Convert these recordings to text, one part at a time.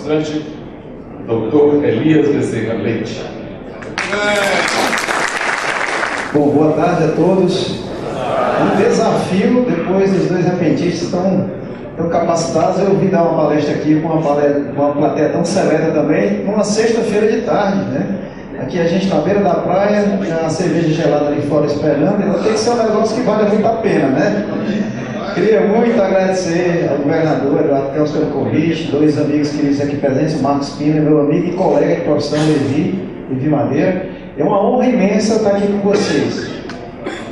palestrante, Dr. Elias Bezerra Leite. Bom, boa tarde a todos. Um desafio, depois dos dois repentistas tão capacitados, eu vim dar uma palestra aqui com uma plateia tão seleta também, numa sexta-feira de tarde, né? Aqui a gente na beira da praia, a cerveja gelada ali fora esperando, então tem que ser um negócio que vale muito a pena, né? Queria muito agradecer ao governador Eduardo Kelso Corrige, dois amigos queridos aqui presentes, o Marcos Pina, meu amigo e colega de profissão Levi Madeira. É uma honra imensa estar aqui com vocês.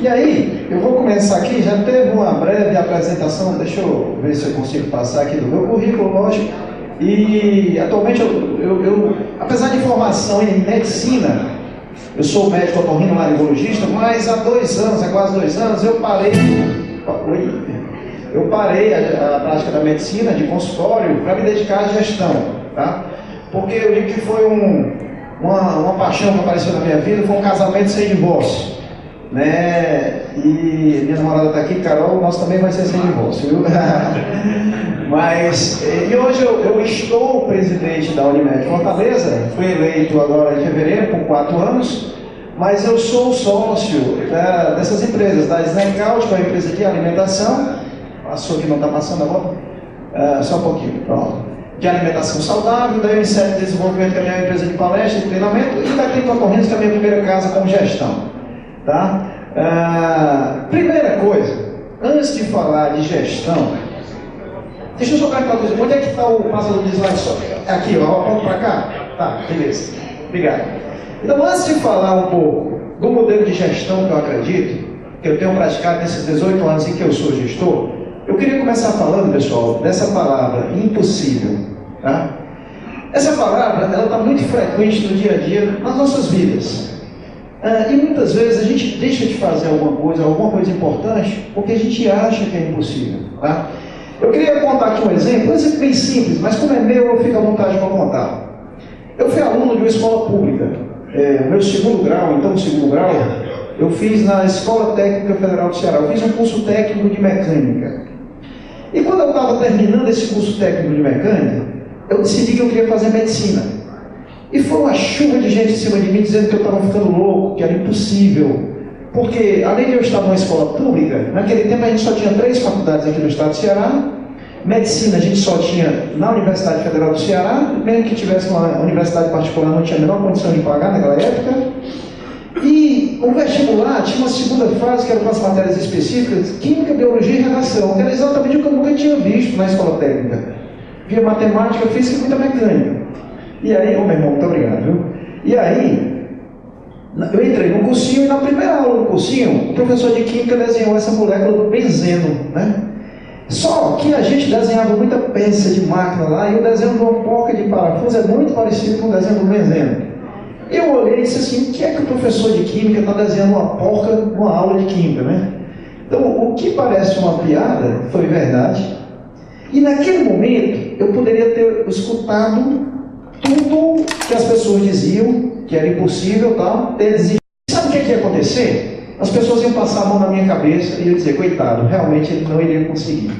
E aí, eu vou começar aqui, já teve uma breve apresentação, deixa eu ver se eu consigo passar aqui do meu currículo, lógico. E atualmente, apesar de formação em medicina, eu sou médico otorrinolaringologista, mas há 2 anos, há quase 2 anos, eu parei a prática da medicina de consultório para me dedicar à gestão, tá? Porque eu digo que foi uma paixão que apareceu na minha vida, foi um casamento sem divórcio, né? E minha namorada está aqui, Carol, nós também vai ser sem divórcio, viu? Mas, e hoje eu estou presidente da Unimed Fortaleza, fui eleito agora em fevereiro por 4 anos, mas eu sou sócio dessas empresas, da Snackout, que é uma empresa de alimentação, passou aqui, não está passando agora? Só um pouquinho, pronto. De alimentação saudável, da M7 Desenvolvimento, que é a minha empresa de palestra e treinamento, e da Clínica Correntes, que é a minha primeira casa com gestão. Tá? Primeira coisa, antes de falar de gestão, deixa eu só perguntar uma coisa, onde é que está o passador de slide só? Aqui, ó, aponta para cá? Tá, beleza. Obrigado. Então, antes de falar um pouco do modelo de gestão que eu acredito, que eu tenho praticado nesses 18 anos em que eu sou gestor, eu queria começar falando, pessoal, dessa palavra impossível. Tá? Essa palavra, ela está muito frequente no dia a dia nas nossas vidas. E muitas vezes a gente deixa de fazer alguma coisa importante, porque a gente acha que é impossível. Tá? Eu queria contar aqui um exemplo bem simples, mas como é meu, eu fico à vontade para contar. Eu fui aluno de uma escola pública. Meu segundo grau, eu fiz na Escola Técnica Federal do Ceará. Eu fiz um curso técnico de mecânica. E quando eu estava terminando esse curso técnico de mecânica, eu decidi que eu queria fazer medicina. E foi uma chuva de gente em cima de mim dizendo que eu estava ficando louco, que era impossível. Porque, além de eu estar numa escola pública, naquele tempo a gente só tinha 3 faculdades aqui no estado do Ceará. Medicina a gente só tinha na Universidade Federal do Ceará, mesmo que tivesse uma universidade particular, não tinha a menor condição de pagar naquela época. E o vestibular tinha uma segunda fase, que era com as matérias específicas, Química, Biologia e Redação, que era exatamente o que eu nunca tinha visto na escola técnica. Via matemática, física e muita mecânica. E aí, meu irmão, muito obrigado, viu? E aí, eu entrei no cursinho e na primeira aula do cursinho, o professor de Química desenhou essa molécula do benzeno, né? Só que a gente desenhava muita peça de máquina lá, e o desenho de uma porca de parafuso é muito parecido com o desenho do benzeno. Eu olhei e disse assim, o que é que o professor de Química está desenhando uma porca numa aula de Química, né? Então, o que parece uma piada foi verdade. E naquele momento, eu poderia ter escutado tudo que as pessoas diziam, que era impossível, tal, ter desistido. Sabe o que ia acontecer? As pessoas iam passar a mão na minha cabeça e eu ia dizer, coitado, realmente ele não iria conseguir.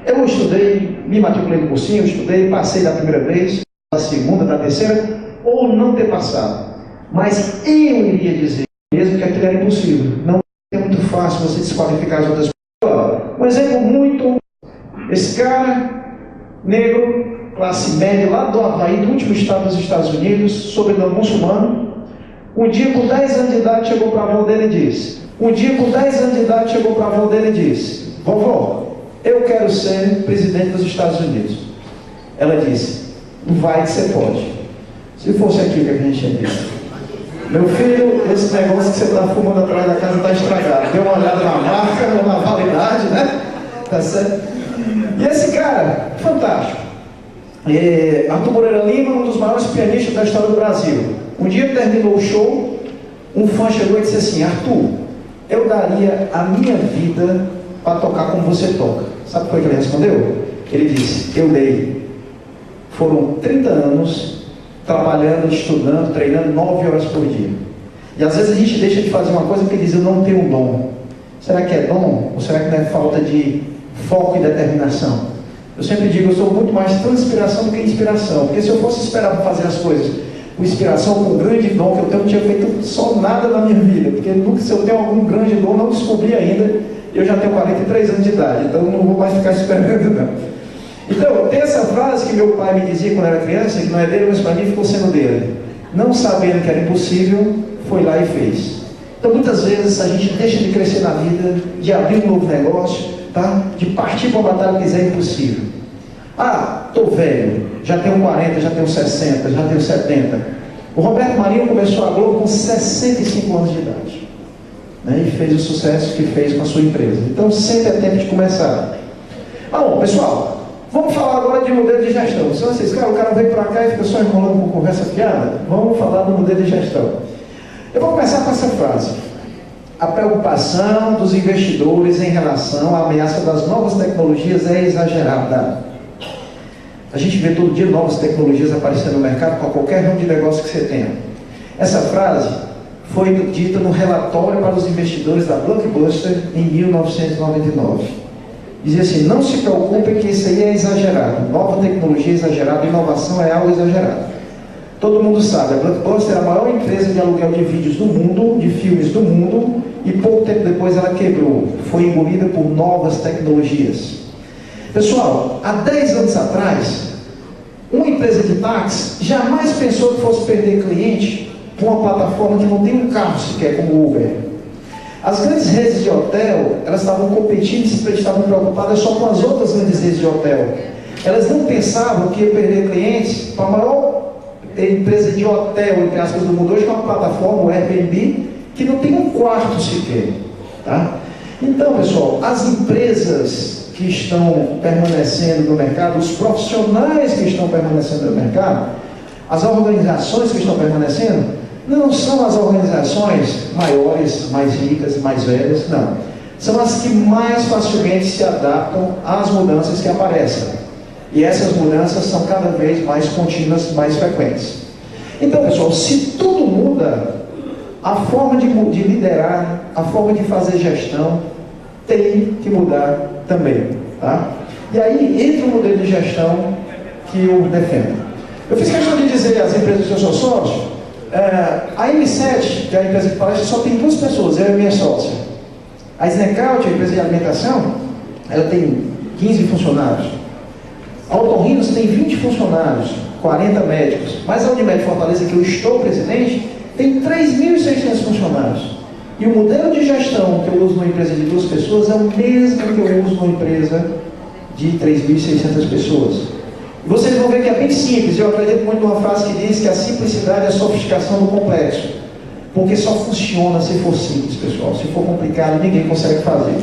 Eu estudei, me matriculei no cursinho, estudei, passei da primeira vez, da segunda, da terceira, ou não ter passado. Mas eu iria dizer mesmo que aquilo era impossível. Não é muito fácil você desqualificar as outras pessoas. Um exemplo muito... Esse cara, negro, classe média, lá do Havaí, do último estado dos Estados Unidos, sobrenome muçulmano, um dia com 10 anos de idade chegou para a avó dele e disse, vovó, eu quero ser presidente dos Estados Unidos. Ela disse, vai que você pode. Se fosse aqui, o que a gente ia dizer? Meu filho, esse negócio que você está fumando atrás da casa está estragado. Dê uma olhada na marca, na validade, né? Tá certo? E esse cara, fantástico. Arthur Moreira Lima, um dos maiores pianistas da história do Brasil. Um dia terminou o show, um fã chegou e disse assim, Arthur, eu daria a minha vida para tocar como você toca. Sabe o que ele respondeu? Ele disse, eu dei. Foram 30 anos trabalhando, estudando, treinando 9 horas por dia. E às vezes a gente deixa de fazer uma coisa porque diz, eu não tenho dom. Será que é dom? Ou será que não é falta de foco e determinação? Eu sempre digo, eu sou muito mais transpiração do que inspiração, porque se eu fosse esperar para fazer as coisas com inspiração, com um grande dom que eu tenho, não tinha feito só nada na minha vida, porque nunca, se eu tenho algum grande dom, não descobri ainda, eu já tenho 43 anos de idade, então não vou mais ficar esperando não. Então, tem essa frase que meu pai me dizia quando eu era criança, que não é dele, mas para mim ficou sendo dele. Não sabendo que era impossível, foi lá e fez. Então, muitas vezes, a gente deixa de crescer na vida, de abrir um novo negócio, tá? De partir para uma batalha que quiser, é impossível. Ah, estou velho, já tenho 40, já tenho 60, já tenho 70. O Roberto Marinho começou a Globo com 65 anos de idade, né? E fez o sucesso que fez com a sua empresa. Então, sempre é tempo de começar. Bom, pessoal, vamos falar agora de modelo de gestão. Se vocês, cara, o cara veio para cá e fica só enrolando com conversa fiada, vamos falar do modelo de gestão. Eu vou começar com essa frase. A preocupação dos investidores em relação à ameaça das novas tecnologias é exagerada. A gente vê todo dia novas tecnologias aparecendo no mercado com qualquer ramo de negócio que você tenha. Essa frase foi dita no relatório para os investidores da Blockbuster em 1999. Dizia assim, não se preocupem que isso aí é exagerado. Nova tecnologia é exagerada, inovação é algo exagerado. Todo mundo sabe, a Blockbuster é a maior empresa de aluguel de vídeos do mundo, de filmes do mundo, e pouco tempo depois ela quebrou. Foi engolida por novas tecnologias. Pessoal, há 10 anos atrás, uma empresa de táxi jamais pensou que fosse perder cliente com uma plataforma que não tem um carro sequer, como o Uber. As grandes redes de hotel, elas estavam competindo e estavam preocupadas só com as outras grandes redes de hotel. Elas não pensavam que ia perder clientes para a maior empresa de hotel, entre aspas, do mundo hoje, que é uma plataforma, o Airbnb, que não tem um quarto sequer. Tá? Então, pessoal, as empresas que estão permanecendo no mercado, os profissionais que estão permanecendo no mercado, as organizações que estão permanecendo, não são as organizações maiores, mais ricas, mais velhas, não. São as que mais facilmente se adaptam às mudanças que aparecem. E essas mudanças são cada vez mais contínuas, mais frequentes. Então, pessoal, se tudo muda, a forma de liderar, a forma de fazer gestão, tem que mudar também, tá? E aí entra o modelo de gestão que eu defendo. Eu fiz questão de dizer às empresas que eu sou sócio, a M7, que é a empresa que palestra, só tem 2 pessoas, eu e minha sócia. A Snackout, a empresa de alimentação, ela tem 15 funcionários. A Otorrinos tem 20 funcionários, 40 médicos. Mas a Unimed Fortaleza, que eu estou presidente, tem 3.600 funcionários. E o modelo de gestão que eu uso numa empresa de 2 pessoas é o mesmo que eu uso numa empresa de 3.600 pessoas. E vocês vão ver que é bem simples. Eu acredito muito numa frase que diz que a simplicidade é a sofisticação do complexo. Porque só funciona se for simples, pessoal. Se for complicado, ninguém consegue fazer.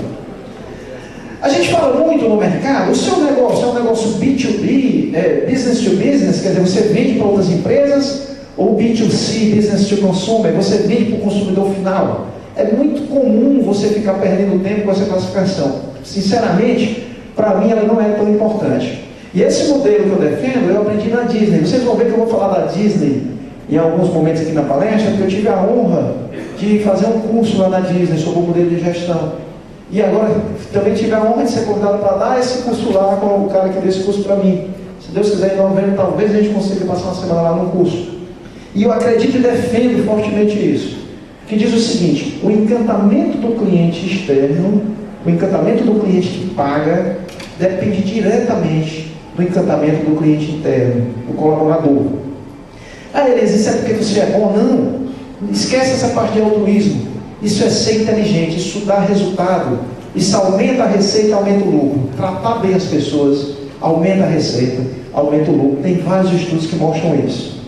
A gente fala muito no mercado, o seu negócio é um negócio B2B, business to business, quer dizer, você vende para outras empresas, ou B2C, business to consumer, você vende para o consumidor final. É muito comum você ficar perdendo tempo com essa classificação. Sinceramente, para mim ela não é tão importante. E esse modelo que eu defendo, eu aprendi na Disney. Vocês vão ver que eu vou falar da Disney em alguns momentos aqui na palestra, porque eu tive a honra de fazer um curso lá na Disney sobre o modelo de gestão. E agora também tive a honra de ser convidado para dar esse curso lá com o cara que deu esse curso para mim. Se Deus quiser, em novembro, talvez a gente consiga passar uma semana lá no curso. E eu acredito e defendo fortemente isso. Que diz o seguinte, o encantamento do cliente externo, o encantamento do cliente que paga, depende diretamente do encantamento do cliente interno, do colaborador. Ah, Elias, isso é porque você é bom? Não. Esquece essa parte de altruísmo. Isso é ser inteligente, isso dá resultado. Isso aumenta a receita, aumenta o lucro. Tratar bem as pessoas, aumenta a receita, aumenta o lucro. Tem vários estudos que mostram isso.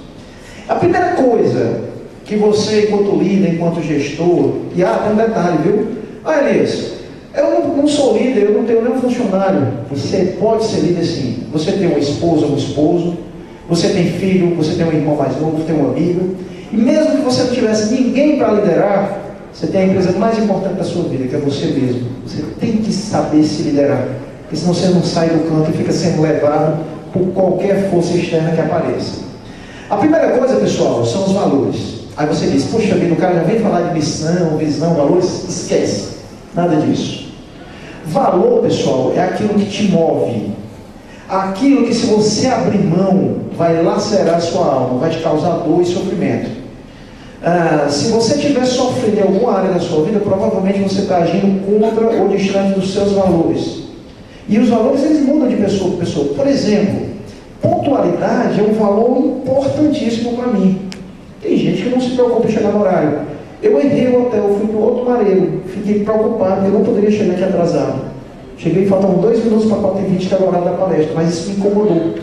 A primeira coisa que você, enquanto líder, enquanto gestor, e tem um detalhe, viu? Elias, eu não sou líder, eu não tenho nenhum funcionário. Você pode ser líder sim. Você tem uma esposa, um esposo, você tem filho, você tem um irmão mais novo, tem um amigo. E mesmo que você não tivesse ninguém para liderar, você tem a empresa mais importante da sua vida, que é você mesmo. Você tem que saber se liderar, porque senão você não sai do canto e fica sendo levado por qualquer força externa que apareça. A primeira coisa, pessoal, são os valores. Aí você diz, poxa vida, o cara já vem falar de missão, visão, valores, esquece. Nada disso. Valor, pessoal, é aquilo que te move. aquilo que, se você abrir mão, vai lacerar a sua alma, vai te causar dor e sofrimento. Se você estiver sofrendo em alguma área da sua vida, provavelmente você está agindo contra ou distante dos seus valores. E os valores, eles mudam de pessoa para pessoa. Por exemplo, pontualidade é um valor importantíssimo para mim. Tem gente que não se preocupa em chegar no horário. Eu entrei no hotel, fui para o outro mareiro, fiquei preocupado, porque eu não poderia chegar aqui atrasado. Cheguei, faltavam 2 minutos para 4h20, que era o horário da palestra, mas isso me incomodou.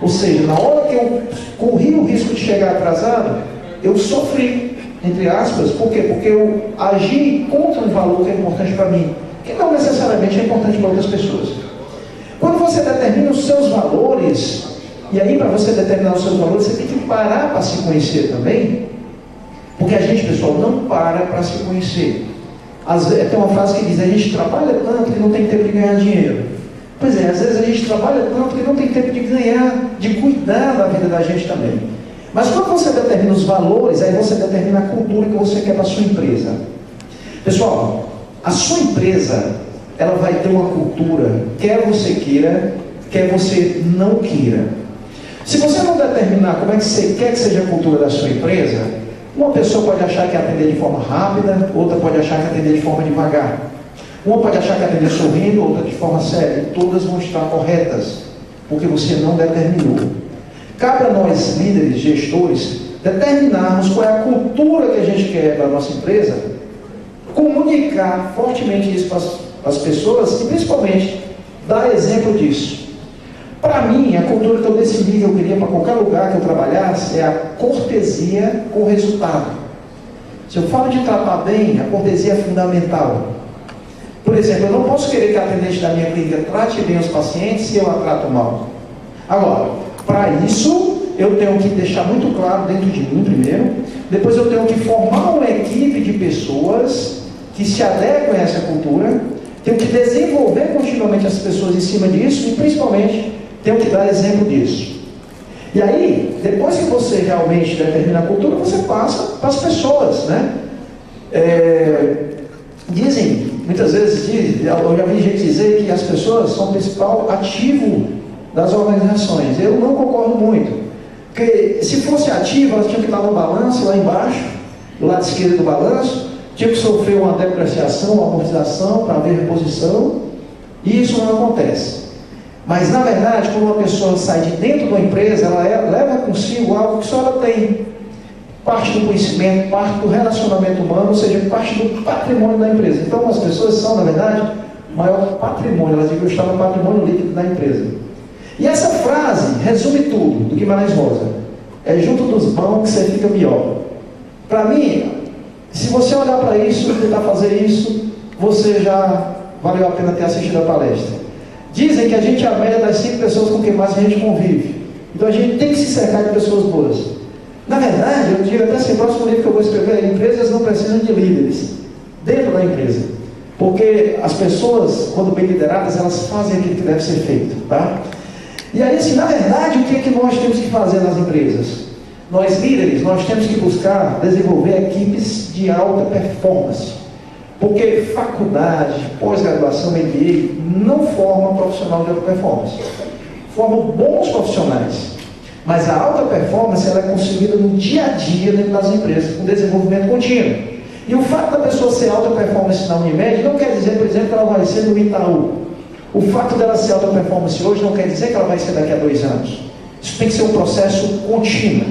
Ou seja, na hora que eu corri o risco de chegar atrasado, eu sofri, entre aspas. Por quê? Porque eu agi contra um valor que é importante para mim, que não necessariamente é importante para outras pessoas. Quando você determina os seus valores, e aí para você determinar os seus valores, você tem que parar para se conhecer também, porque a gente, pessoal, não para se conhecer. Às vezes, tem uma frase que diz: a gente trabalha tanto que não tem tempo de ganhar dinheiro. Pois é, às vezes a gente trabalha tanto que não tem tempo de ganhar, de cuidar da vida da gente também. Mas quando você determina os valores, aí você determina a cultura que você quer para a sua empresa. Pessoal, a sua empresa, ela vai ter uma cultura, quer você queira, quer você não queira. Se você não determinar como é que você quer que seja a cultura da sua empresa, uma pessoa pode achar que atender de forma rápida, outra pode achar que atender de forma devagar. Uma pode achar que atender sorrindo, outra de forma séria. E todas vão estar corretas, porque você não determinou. Cabe a nós, líderes, gestores, determinarmos qual é a cultura que a gente quer para a nossa empresa, comunicar fortemente isso para as pessoas e, principalmente, dar exemplo disso. Para mim, a cultura que eu decidi que eu queria para qualquer lugar que eu trabalhasse é a cortesia com resultado. Se eu falo de tratar bem, a cortesia é fundamental. Por exemplo, eu não posso querer que a atendente da minha clínica trate bem os pacientes se eu a trato mal. Agora, para isso, eu tenho que deixar muito claro dentro de mim primeiro, depois eu tenho que formar uma equipe de pessoas que se adequem a essa cultura, tenho que desenvolver continuamente as pessoas em cima disso e, principalmente, tenho que dar exemplo disso. E aí, depois que você realmente determina a cultura, você passa para as pessoas, né? Dizem, muitas vezes, eu já vi gente dizer que as pessoas são o principal ativo das organizações. Eu não concordo muito. Porque se fosse ativo, elas tinham que estar no balanço, lá embaixo, do lado esquerdo do balanço, tinha que sofrer uma depreciação, uma amortização para haver reposição, e isso não acontece. Mas, na verdade, quando uma pessoa sai de dentro de uma empresa, ela leva consigo algo que só ela tem. Parte do conhecimento, parte do relacionamento humano, ou seja, parte do patrimônio da empresa. Então, as pessoas são, na verdade, o maior patrimônio, elas devem estar no patrimônio líquido da empresa. E essa frase resume tudo do Guimarães Rosa. É junto dos bons que você fica pior. Para mim, se você olhar para isso, tentar fazer isso, você já valeu a pena ter assistido a palestra. Dizem que a gente é a média das 5 pessoas com quem mais a gente convive. Então a gente tem que se cercar de pessoas boas. Na verdade, eu digo até assim, o próximo livro que eu vou escrever é: empresas não precisam de líderes dentro da empresa. Porque as pessoas, quando bem lideradas, elas fazem aquilo que deve ser feito, tá? E aí, assim, na verdade, o que é que nós temos que fazer nas empresas? Nós líderes, nós temos que buscar desenvolver equipes de alta performance. Porque faculdade, pós-graduação, MBA, não forma profissional de alta performance. Formam bons profissionais. Mas a alta performance, ela é conseguida no dia a dia dentro das empresas, com desenvolvimento contínuo. E o fato da pessoa ser alta performance na Unimed não quer dizer, por exemplo, que ela vai ser no Itaú. O fato dela ser alta performance hoje não quer dizer que ela vai ser daqui a 2 anos. Isso tem que ser um processo contínuo.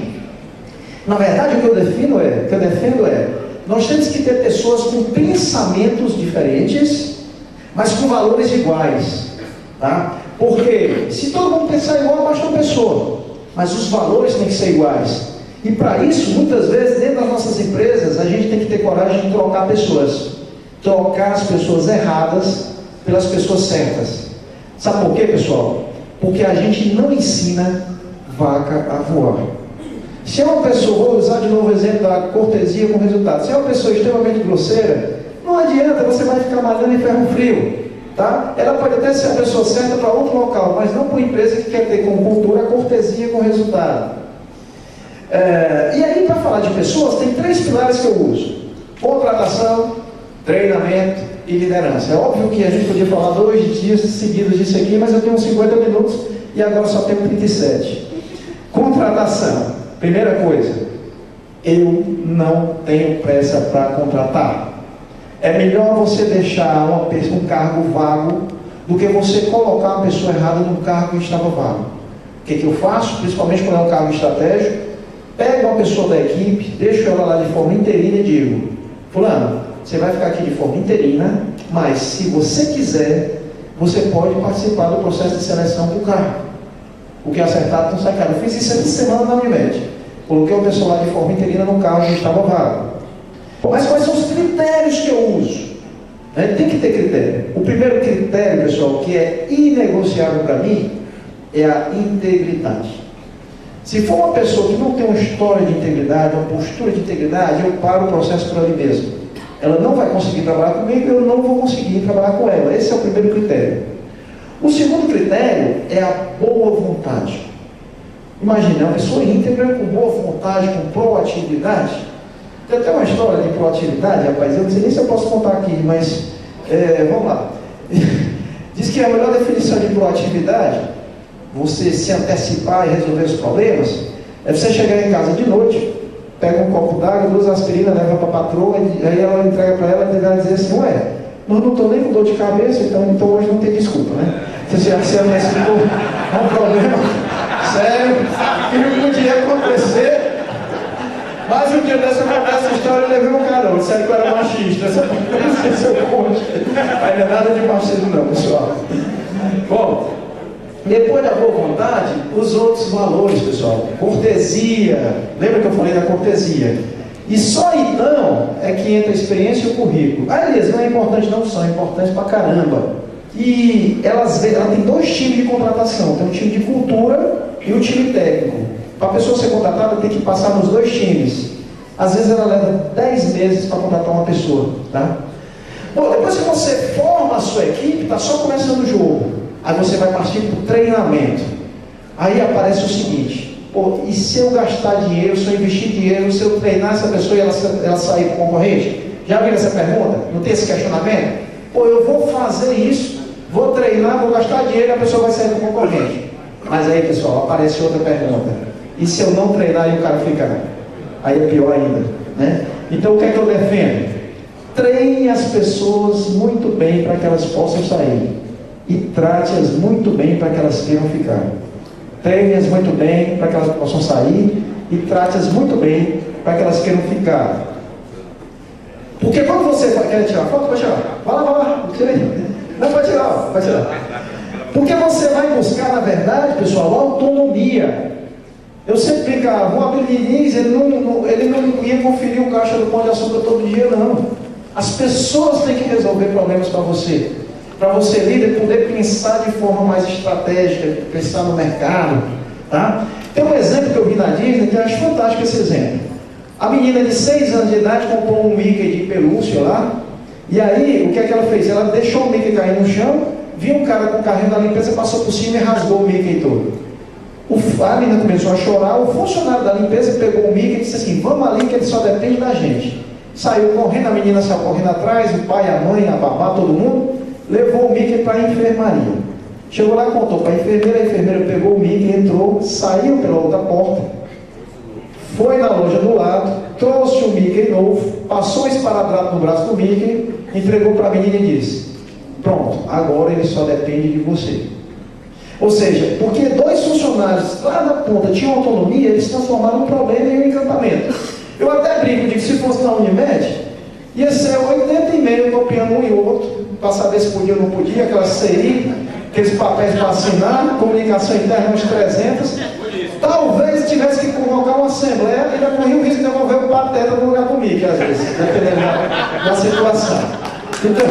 Na verdade, o que eu defendo é, nós temos que ter pessoas com pensamentos diferentes, mas com valores iguais. Tá? Porque se todo mundo pensar igual, basta uma pessoa. Mas os valores têm que ser iguais. E para isso, muitas vezes, dentro das nossas empresas, a gente tem que ter coragem de trocar pessoas. Trocar as pessoas erradas pelas pessoas certas. Sabe por quê, pessoal? Porque a gente não ensina vaca a voar. Se é uma pessoa, vou usar de novo o exemplo da cortesia com resultado. Se é uma pessoa extremamente grosseira, não adianta, você vai ficar malhando em ferro frio. Tá? Ela pode até ser a pessoa certa para outro local, mas não para uma empresa que quer ter como cultura a cortesia com resultado. E aí, para falar de pessoas, tem 3 pilares que eu uso: contratação, treinamento e liderança. É óbvio que a gente podia falar 2 dias seguidos disso aqui, mas eu tenho uns 50 minutos e agora só tenho 37. Contratação. Primeira coisa, eu não tenho pressa para contratar. É melhor você deixar um cargo vago do que você colocar uma pessoa errada num cargo que estava vago. O que eu faço? Principalmente quando é um cargo estratégico, pego uma pessoa da equipe, deixo ela lá de forma interina e digo: fulano, você vai ficar aqui de forma interina, mas se você quiser, você pode participar do processo de seleção do cargo. O que acertado não sai caro. Eu fiz isso essa semana na Unimed. Coloquei uma pessoa lá de forma interina no cargo que estava vago. Mas quais são os critérios que eu uso? Tem que ter critério. O primeiro critério, pessoal, que é inegociável para mim, é a integridade. Se for uma pessoa que não tem uma história de integridade, uma postura de integridade, eu paro o processo por ali mesmo. Ela não vai conseguir trabalhar comigo, eu não vou conseguir trabalhar com ela. Esse é o primeiro critério. O segundo critério é a boa vontade. Imagina, uma pessoa íntegra, com boa vontade, com proatividade. Tem até uma história de proatividade, rapaz, eu não sei nem se eu posso contar aqui, mas vamos lá. Diz que a melhor definição de proatividade, você se antecipar e resolver os problemas, é você chegar em casa de noite, pega um copo d'água, 2 aspirinas, leva para a patroa, aí ela entrega para ela e ela dizer assim: ué, mas não estou nem com dor de cabeça, então hoje não tem desculpa, né? Você antecipou um problema sério que não podia acontecer. Mas um dia dessa essa história, eu levei um cara, disseram que eu era machista. Essa não sei se eu conto. Mas não é nada de machismo não, pessoal. Bom, depois da boa vontade, os outros valores, pessoal. Cortesia. Lembra que eu falei da cortesia? E só então é que entra a experiência e o currículo. Aliás, não é importante não, são importantes pra caramba. E ela tem 2 times de contratação. Tem um time de cultura e um time técnico. Para a pessoa ser contratada, tem que passar nos 2 times. Às vezes ela leva 10 meses para contratar uma pessoa, tá? Bom, depois que você forma a sua equipe, está só começando o jogo. Aí você vai partir para o treinamento. Aí aparece o seguinte: pô, e se eu gastar dinheiro, se eu investir dinheiro, se eu treinar essa pessoa e ela sair para o concorrente? Já viram essa pergunta? Não tem esse questionamento? Pô, eu vou fazer isso, vou treinar, vou gastar dinheiro e a pessoa vai sair para o concorrente. Mas aí, pessoal, aparece outra pergunta: e se eu não treinar e o cara ficar? Aí é pior ainda, né? Então o que é que eu defendo? Treine as pessoas muito bem para que elas possam sair. E trate-as muito bem para que elas queiram ficar. Treine-as muito bem para que elas possam sair. E trate-as muito bem para que elas queiram ficar. Porque quando você quer tirar foto, pode tirar. Vai lá. Não, pode tirar, pode tirar. Porque você vai buscar, na verdade, pessoal, autonomia. Eu sempre brincava, o Abel Diniz, ele não ia conferir o caixa do Pão de Açúcar todo dia, não. As pessoas têm que resolver problemas para você. Para você, líder, poder pensar de forma mais estratégica, pensar no mercado. Tá? Tem um exemplo que eu vi na Disney, que eu acho fantástico esse exemplo. A menina de 6 anos de idade comprou um Mickey de pelúcia lá, e aí, o que é que ela fez? Ela deixou o Mickey cair no chão, viu um cara com o carrinho da limpeza, passou por cima e rasgou o Mickey todo. A menina começou a chorar, o funcionário da limpeza pegou o Mickey e disse assim: vamos ali que ele só depende da gente. Saiu correndo, a menina saiu correndo atrás, o pai, a mãe, a babá, todo mundo, levou o Mickey para a enfermaria. Chegou lá, contou para a enfermeira pegou o Mickey, entrou, saiu pela outra porta, foi na loja do lado, trouxe o Mickey novo, passou o esparadrapo no braço do Mickey, entregou para a menina e disse: pronto, agora ele só depende de você. Ou seja, porque 2 funcionários lá na ponta tinham autonomia, eles transformaram um problema em um encantamento. Eu até brinco, digo, se fosse na Unimed, ia ser 80 e-mails copiando um e outro, para saber se podia ou não podia, aquela CI, aqueles papéis para assinar, comunicação interna uns 300. Talvez tivesse que convocar uma assembleia e ainda corria o risco de devolver o pateta no lugar do Mickey, às vezes, dependendo da situação. Então,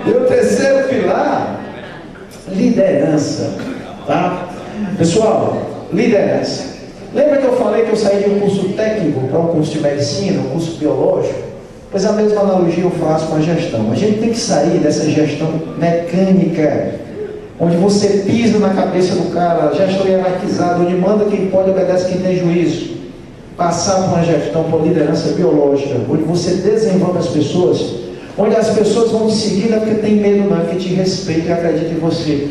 e o terceiro pilar, liderança, tá? Pessoal, liderança. Lembra que eu falei que eu saí de um curso técnico para um curso de medicina, um curso biológico? Pois a mesma analogia eu faço com a gestão. A gente tem que sair dessa gestão mecânica, onde você pisa na cabeça do cara, gestão hierarquizada, onde manda quem pode, obedece quem tem juízo, passar por uma gestão, por liderança biológica, onde você desenvolve as pessoas, onde as pessoas vão te seguir, não é porque tem medo, não é porque te respeitam e acreditam em você.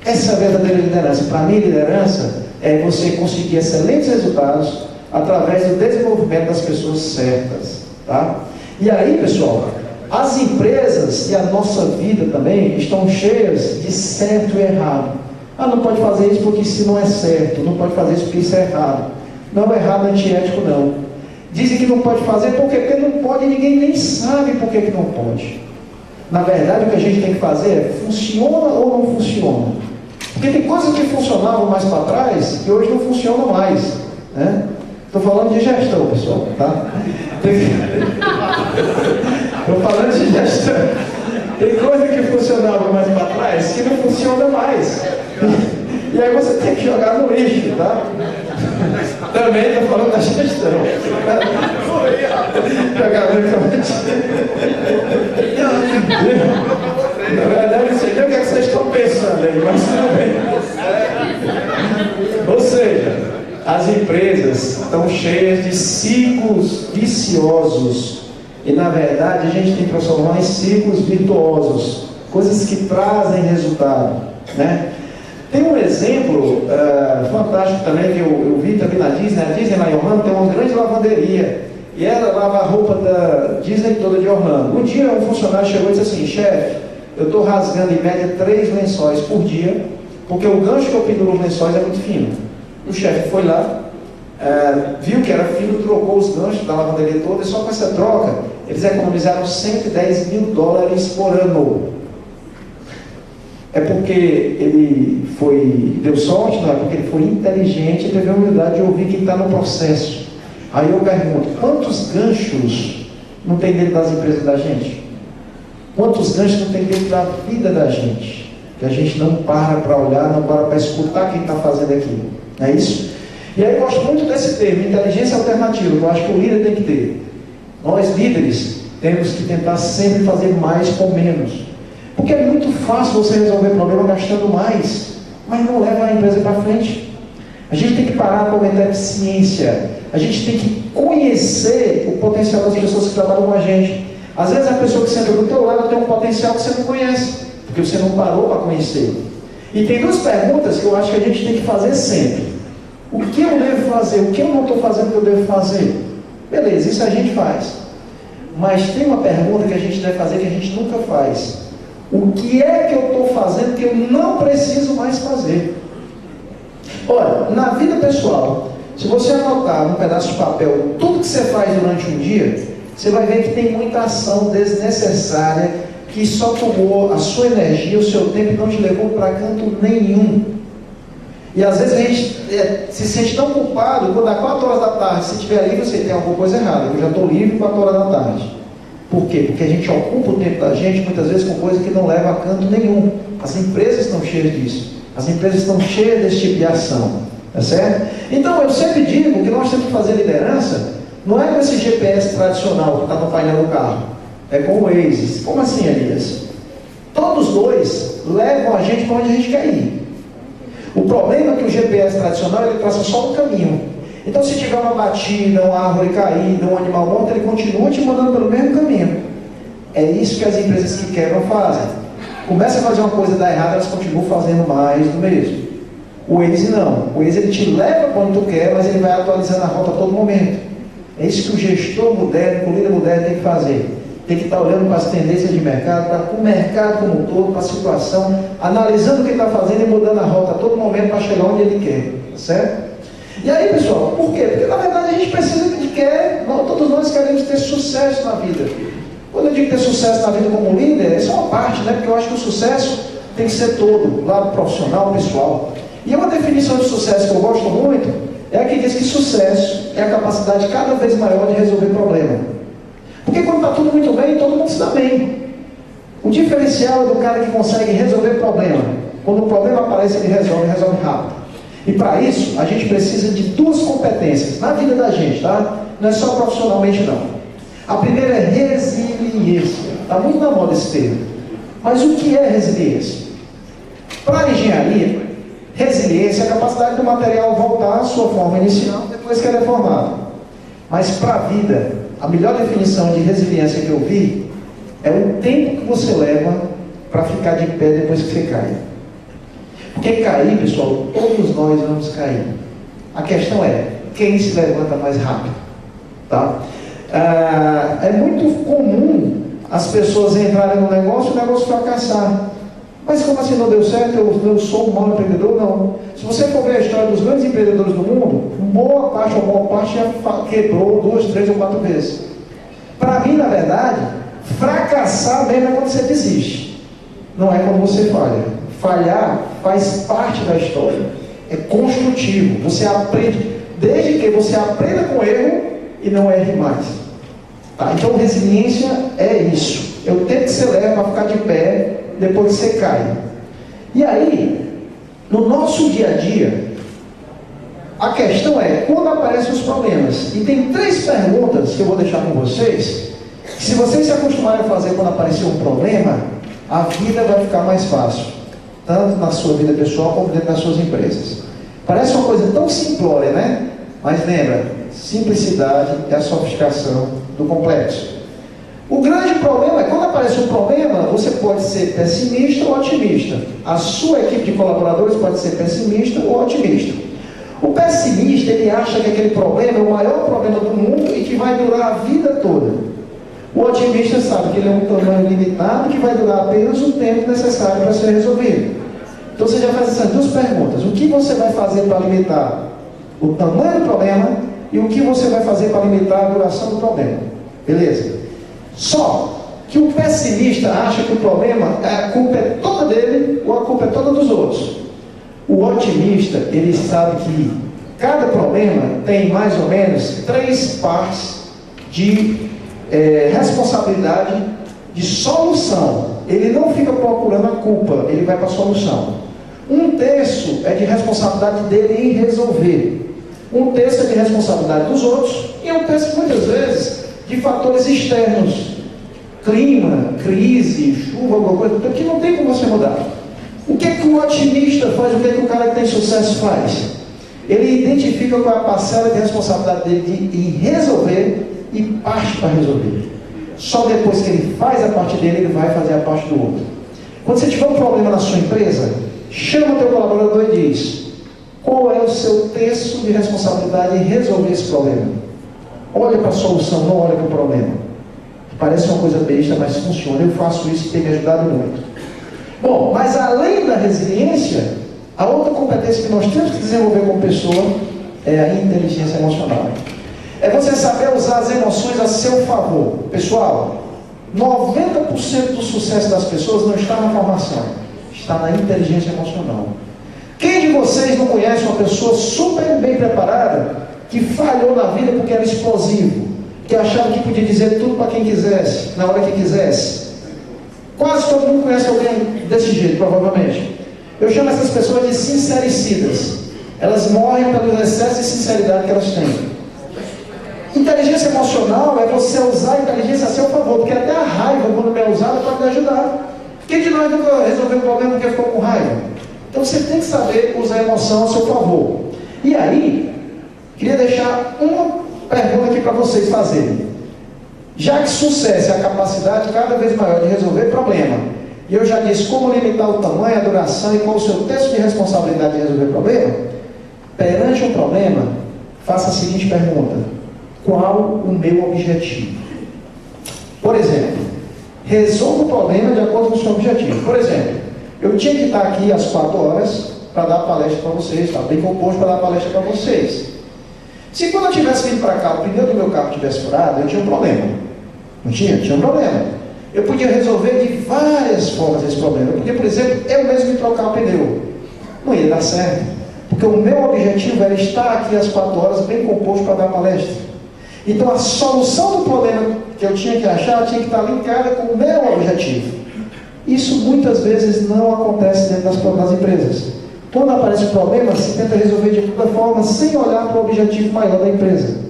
Essa é a verdadeira liderança. Para mim, liderança é você conseguir excelentes resultados através do desenvolvimento das pessoas certas, tá? E aí, pessoal, as empresas e a nossa vida também estão cheias de certo e errado. Não pode fazer isso porque isso não é certo, não pode fazer isso porque isso é errado. Não é errado antiético, não. Dizem que não pode fazer porque não pode e ninguém nem sabe por que não pode. Na verdade, o que a gente tem que fazer é, funciona ou não funciona? Porque tem coisas que funcionavam mais para trás que hoje não funcionam mais, né? Estou falando de gestão, pessoal, tá? Estou falando de gestão. Tem coisa que funcionava mais para trás que não funciona mais. E aí você tem que jogar no lixo, tá? Também estou falando da gestão. Jogar no lixo. Na verdade, não sei nem o que é que vocês estão pensando aí, mas tudo bem. Ou seja, as empresas estão cheias de ciclos viciosos. E na verdade a gente tem que transformar em ciclos virtuosos, coisas que trazem resultado, né? Tem um exemplo fantástico também que eu vi também na Disney. A Disney lá em Orlando tem uma grande lavanderia e ela lava a roupa da Disney toda de Orlando. Um dia um funcionário chegou e disse assim: chefe, eu estou rasgando em média 3 lençóis por dia, porque o gancho que eu penduro os lençóis é muito fino. O chefe foi lá, viu que era fino, trocou os ganchos da lavanderia toda, e só com essa troca eles economizaram $110 mil por ano. É porque ele deu sorte, não é porque ele foi inteligente e teve a humildade de ouvir quem está no processo. Aí eu pergunto, quantos ganchos não tem dentro das empresas da gente? Quantos ganchos não tem dentro da vida da gente? Que a gente não para olhar, não para escutar quem está fazendo aquilo. Não é isso? E aí eu gosto muito desse termo, inteligência alternativa, que eu acho que o líder tem que ter. Nós líderes temos que tentar sempre fazer mais com menos. Porque é muito fácil você resolver problema gastando mais, mas não leva a empresa para frente. A gente tem que parar com a eficiência. A gente tem que conhecer o potencial das pessoas que trabalham com a gente. Às vezes a pessoa que senta do teu lado tem um potencial que você não conhece, porque você não parou para conhecer. E tem 2 perguntas que eu acho que a gente tem que fazer sempre. O que eu devo fazer? O que eu não estou fazendo que eu devo fazer? Beleza, isso a gente faz. Mas tem uma pergunta que a gente deve fazer que a gente nunca faz. O que é que eu estou fazendo que eu não preciso mais fazer? Olha, na vida pessoal, se você anotar num pedaço de papel tudo que você faz durante um dia, você vai ver que tem muita ação desnecessária que só tomou a sua energia, o seu tempo e não te levou para canto nenhum. E às vezes a gente se sente tão culpado quando às 4 horas da tarde, se estiver livre, você tem alguma coisa errada. Eu já estou livre 4 horas da tarde. Por quê? Porque a gente ocupa o tempo da gente muitas vezes com coisa que não leva a canto nenhum. As empresas estão cheias disso. As empresas estão cheias desse tipo de ação. Tá certo? Então eu sempre digo que nós temos que fazer liderança, não é com esse GPS tradicional que está no painel do carro. É com o Waze. Como assim, Elias? Todos 2 levam a gente para onde a gente quer ir. O problema é que o GPS tradicional ele traça só um caminho. Então se tiver uma batida, uma árvore caída, um animal morto, ele continua te mandando pelo mesmo caminho. É isso que as empresas que quebram fazem. Começa a fazer uma coisa e dá errado, elas continuam fazendo mais do mesmo. O Waze não. O Waze ele te leva para onde tu quer, mas ele vai atualizando a rota a todo momento. É isso que o gestor moderno, o líder moderno tem que fazer. Tem que estar olhando para as tendências de mercado, para o mercado como um todo, para a situação, analisando o que ele está fazendo e mudando a rota a todo momento para chegar onde ele quer, tá certo? E aí, pessoal, por quê? Porque na verdade a gente precisa todos nós queremos ter sucesso na vida. Quando eu digo ter sucesso na vida como líder, essa é uma parte, né? Porque eu acho que o sucesso tem que ser todo, lado profissional, pessoal. E uma definição de sucesso que eu gosto muito é a que diz que sucesso é a capacidade cada vez maior de resolver problema. Porque quando está tudo muito bem, todo mundo se dá bem. O diferencial é do cara que consegue resolver problema. Quando o problema aparece, ele resolve rápido. E para isso, a gente precisa de 2 competências na vida da gente, tá? Não é só profissionalmente, não. A primeira é resiliência. Está muito na moda esse termo. Mas o que é resiliência? Para a engenharia, resiliência é a capacidade do material voltar à sua forma inicial depois que ele é formado. Mas para a vida, a melhor definição de resiliência que eu vi é o tempo que você leva para ficar de pé depois que você cai. Porque cair, pessoal, todos nós vamos cair. A questão é, quem se levanta mais rápido? Tá? É muito comum as pessoas entrarem no negócio e o negócio fracassar. Mas como assim não deu certo? Eu sou um mau empreendedor? Não. Se você for ver a história dos grandes empreendedores do mundo, boa parte já quebrou 2, 3 ou 4 vezes. Para mim, na verdade, fracassar mesmo é quando você desiste. Não é quando você falha. Falhar faz parte da história. É construtivo. Você aprende, desde que você aprenda com erro e não erre mais. Tá? Então, resiliência é isso. É o tempo que você leva para ficar de pé depois que você cai. E aí, no nosso dia a dia, a questão é, quando aparecem os problemas? E tem 3 perguntas que eu vou deixar com vocês, que se vocês se acostumarem a fazer quando aparecer um problema, a vida vai ficar mais fácil, tanto na sua vida pessoal como dentro das suas empresas. Parece uma coisa tão simplória, né? Mas lembra, simplicidade é a sofisticação do complexo. O grande problema é, quando aparece um problema, você pode ser pessimista ou otimista. A sua equipe de colaboradores pode ser pessimista ou otimista. O pessimista, ele acha que aquele problema é o maior problema do mundo e que vai durar a vida toda. O otimista sabe que ele é um tamanho limitado e que vai durar apenas o tempo necessário para ser resolvido. Então você já faz essas 2 perguntas. O que você vai fazer para limitar o tamanho do problema e o que você vai fazer para limitar a duração do problema? Beleza? Só que o pessimista acha que o problema, a culpa é toda dele ou a culpa é toda dos outros. O otimista, ele sabe que cada problema tem mais ou menos 3 partes de responsabilidade de solução. Ele não fica procurando a culpa, ele vai para a solução. 1/3 é de responsabilidade dele em resolver. 1/3 é de responsabilidade dos outros e 1/3 muitas vezes de fatores externos, clima, crise, chuva, alguma coisa, que não tem como você mudar. O que é que o otimista faz? O que é que o cara que tem sucesso faz? Ele identifica qual é a parcela de responsabilidade dele em resolver e parte para resolver. Só depois que ele faz a parte dele, ele vai fazer a parte do outro. Quando você tiver um problema na sua empresa, chama o teu colaborador e diz: qual é o seu terço de responsabilidade em resolver esse problema? Olha para a solução, não olha para o problema. Parece uma coisa besta, mas funciona. Eu faço isso e tem me ajudado muito. Bom, mas além da resiliência, a outra competência que nós temos que desenvolver como pessoa é a inteligência emocional. É você saber usar as emoções a seu favor. Pessoal, 90% do sucesso das pessoas não está na formação, está na inteligência emocional. Quem de vocês não conhece uma pessoa super bem preparada que falhou na vida porque era explosivo, que achava que podia dizer tudo para quem quisesse, na hora que quisesse? Quase todo mundo conhece alguém desse jeito, provavelmente. Eu chamo essas pessoas de sincericidas. Elas morrem pelo excesso de sinceridade que elas têm. Inteligência emocional é você usar a inteligência a seu favor, porque até a raiva, quando bem usada, pode me ajudar. Quem de nós nunca resolveu o problema porque ficou com raiva? Então você tem que saber usar a emoção a seu favor. E aí, queria deixar uma pergunta aqui para vocês fazerem. Já que sucesso é a capacidade cada vez maior de resolver problema, e eu já disse como limitar o tamanho, a duração e qual o seu terço de responsabilidade de resolver problema, perante um problema, faça a seguinte pergunta: qual o meu objetivo? Por exemplo, resolva o problema de acordo com o seu objetivo. Por exemplo, eu tinha que estar aqui às 4 horas para dar palestra para vocês, estava bem composto para dar palestra para vocês. Se quando eu tivesse vindo para cá, o pneu do meu carro tivesse furado, eu tinha um problema. Não tinha? Tinha um problema. Eu podia resolver de várias formas esse problema. Eu podia, por exemplo, eu mesmo me trocar o pneu. Não ia dar certo. Porque o meu objetivo era estar aqui às 4 horas bem composto para dar palestra. Então a solução do problema que eu tinha que achar tinha que estar linkada com o meu objetivo. Isso muitas vezes não acontece dentro das empresas. Quando aparece um problema, se tenta resolver de toda forma sem olhar para o objetivo maior da empresa.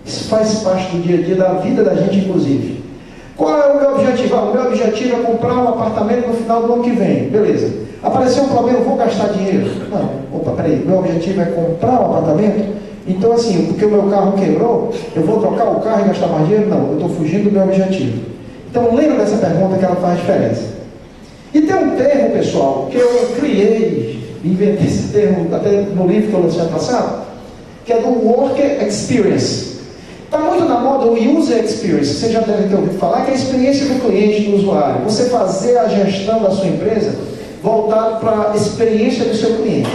Isso faz parte do dia a dia da vida da gente, inclusive. Qual é o meu objetivo? O meu objetivo é comprar um apartamento no final do ano que vem. Beleza. Apareceu um problema, eu vou gastar dinheiro. Não, opa, peraí. Meu objetivo é comprar um apartamento Então assim, porque o meu carro quebrou, eu vou trocar o carro e gastar mais dinheiro? Não, eu estou fugindo do meu objetivo. Então lembra dessa pergunta que ela faz diferença. E tem um termo, pessoal, que eu criei, inventei esse termo até no livro que eu lancei ano passado, que é do Worker Experience. Está muito na moda o User Experience, você já deve ter ouvido falar, que é a experiência do cliente, do usuário. Você fazer a gestão da sua empresa voltado para a experiência do seu cliente.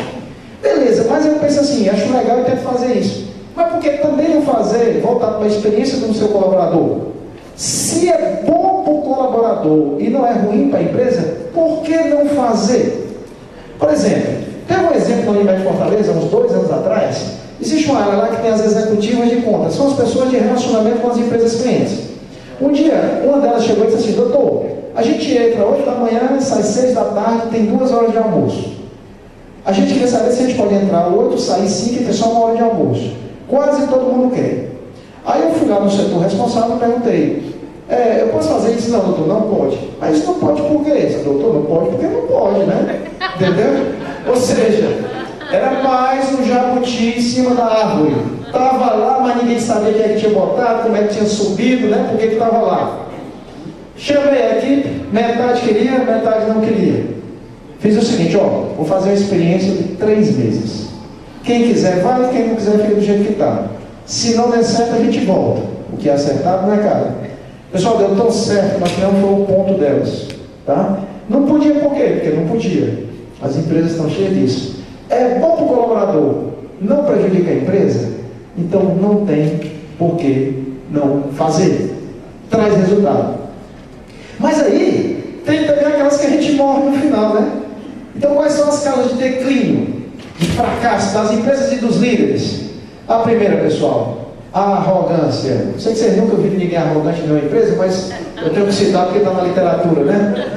Beleza, mas eu penso assim, acho legal e tento fazer isso. Mas por que também não fazer voltado para a experiência do seu colaborador? Se é bom para o colaborador e não é ruim para a empresa, por que não fazer? Por exemplo, tem um exemplo na Unimed Fortaleza, uns 2 anos atrás. Existe uma área lá que tem as executivas de conta, são as pessoas de relacionamento com as empresas clientes. Um dia, uma delas chegou e disse assim: doutor, a gente entra 8 da manhã, sai 6 da tarde, tem 2 horas de almoço. A gente queria saber se a gente pode entrar 8, sair 5 e ter só 1 hora de almoço. Quase todo mundo quer. Aí eu fui lá no setor responsável e perguntei: eu posso fazer isso? Não, doutor, não pode. Mas isso não pode por quê? Doutor, não pode porque não pode, né? Entendeu? Ou seja, era mais um jabuti em cima da árvore. Estava lá, mas ninguém sabia quem é que tinha botado, como é que tinha subido, né? Por que estava lá. Chamei a equipe, metade queria, metade não queria. Fiz o seguinte, vou fazer uma experiência de 3 meses. Quem quiser vai, quem não quiser fica do jeito que está. Se não der certo, a gente volta. O que é acertado não é caro. Pessoal, deu tão certo, mas não foi o ponto delas. Tá? Não podia por quê? Porque não podia. As empresas estão cheias disso. É bom para o colaborador, não prejudica a empresa, então não tem por que não fazer. Traz resultado. Mas aí, tem também aquelas que a gente morre no final, né? Então, quais são as causas de declínio, de fracasso das empresas e dos líderes? A primeira, pessoal, a arrogância. Sei que vocês nunca ouviram ninguém arrogante em uma empresa, mas eu tenho que citar porque está na literatura, né?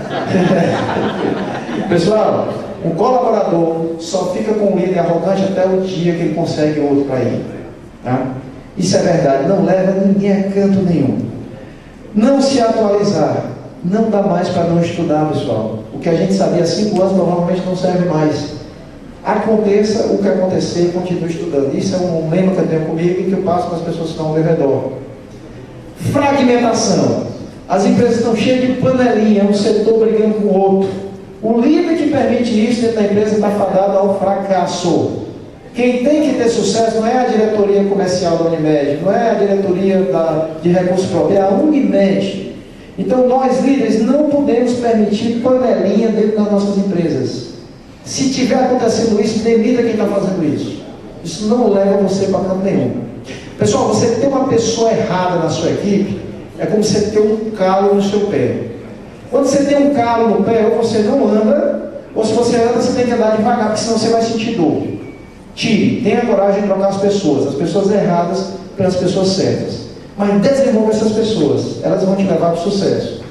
Pessoal, um colaborador só fica com um líder arrogante até o dia que ele consegue outro para ir. Tá? Isso é verdade, não leva ninguém a canto nenhum. Não se atualizar. Não dá mais para não estudar, pessoal. O que a gente sabia há 5 anos provavelmente não serve mais. Aconteça o que acontecer, continue estudando. Isso é um lema que eu tenho comigo e que eu passo para as pessoas que estão ao meu redor. Fragmentação. As empresas estão cheias de panelinha, um setor brigando com o outro. O líder que permite isso dentro da empresa está fadado ao fracasso. Quem tem que ter sucesso não é a diretoria comercial da Unimed, não é a diretoria de recursos próprios, é a Unimed. Então nós líderes não podemos permitir panelinha dentro das nossas empresas. Se tiver acontecendo isso, demita quem está fazendo isso. Isso não leva você para canto nenhum. Pessoal, você ter uma pessoa errada na sua equipe é como você ter um calo no seu pé. Quando você tem um calo no pé, ou você não anda, ou se você anda, você tem que andar devagar, porque senão você vai sentir dor. Tire, tenha coragem de trocar as pessoas erradas pelas pessoas certas. Mas desenvolva essas pessoas, elas vão te levar para o sucesso.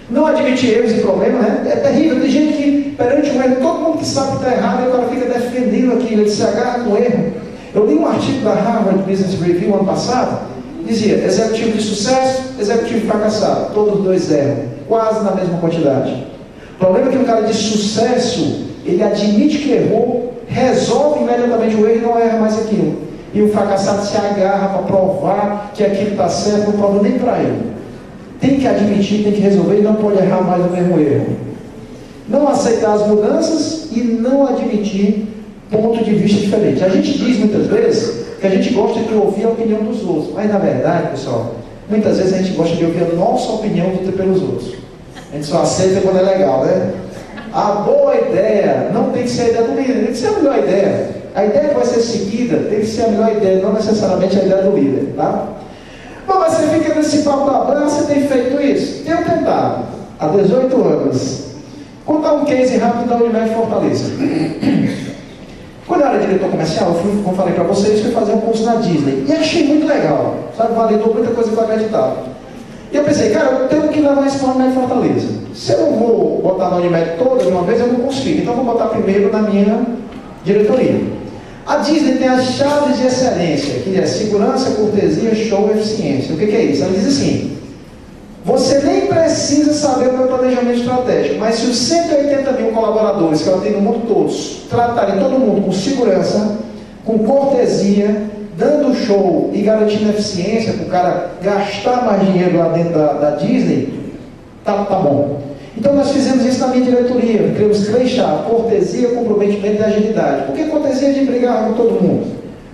Não admitir erros e problemas, né? É terrível. Tem gente que, perante um erro, todo mundo que sabe que está errado, e o cara fica defendendo aquilo, ele se agarra com o erro. Eu li um artigo da Harvard Business Review ano passado, dizia: executivo de sucesso, executivo fracassado, todos os dois erram, quase na mesma quantidade. O problema é que o cara de sucesso, ele admite que errou, resolve imediatamente o erro e não erra mais aquilo. E o fracassado se agarra para provar que aquilo está certo, não prova nem para ele. Tem que admitir, tem que resolver e não pode errar mais o mesmo erro. Não aceitar as mudanças e não admitir ponto de vista diferente. A gente diz muitas vezes que a gente gosta de ouvir a opinião dos outros, mas na verdade, pessoal, muitas vezes a gente gosta de ouvir a nossa opinião dita pelos outros. A gente só aceita quando é legal, né? A boa ideia não tem que ser a ideia do líder, tem que ser a melhor ideia. A ideia que vai ser seguida tem que ser a melhor ideia, não necessariamente a ideia do líder, tá? Bom, mas você fica nesse papo da branca, você tem feito isso? Tenho tentado, há 18 anos. Contar um case rápido da Unimed Fortaleza. Quando eu era diretor comercial, eu fui, como falei para vocês, fui fazer um curso na Disney. E achei muito legal, sabe? Validou muita coisa que eu acreditava. E eu pensei, cara, eu tenho que levar isso para a Unimed Fortaleza. Se eu não vou botar na Unimed toda de uma vez, eu não consigo. Então eu vou botar primeiro na minha diretoria. A Disney tem as chaves de excelência, que é segurança, cortesia, show e eficiência. O que é isso? Ela diz assim: você nem precisa saber o meu planejamento estratégico, mas se os 180 mil colaboradores que ela tem no mundo todos tratarem todo mundo com segurança, com cortesia, dando show e garantindo eficiência para o cara gastar mais dinheiro lá dentro da Disney, tá bom. Então nós fizemos isso na minha diretoria, criamos 3 chaves: cortesia, comprometimento e agilidade. Por que cortesia? De brigar com todo mundo.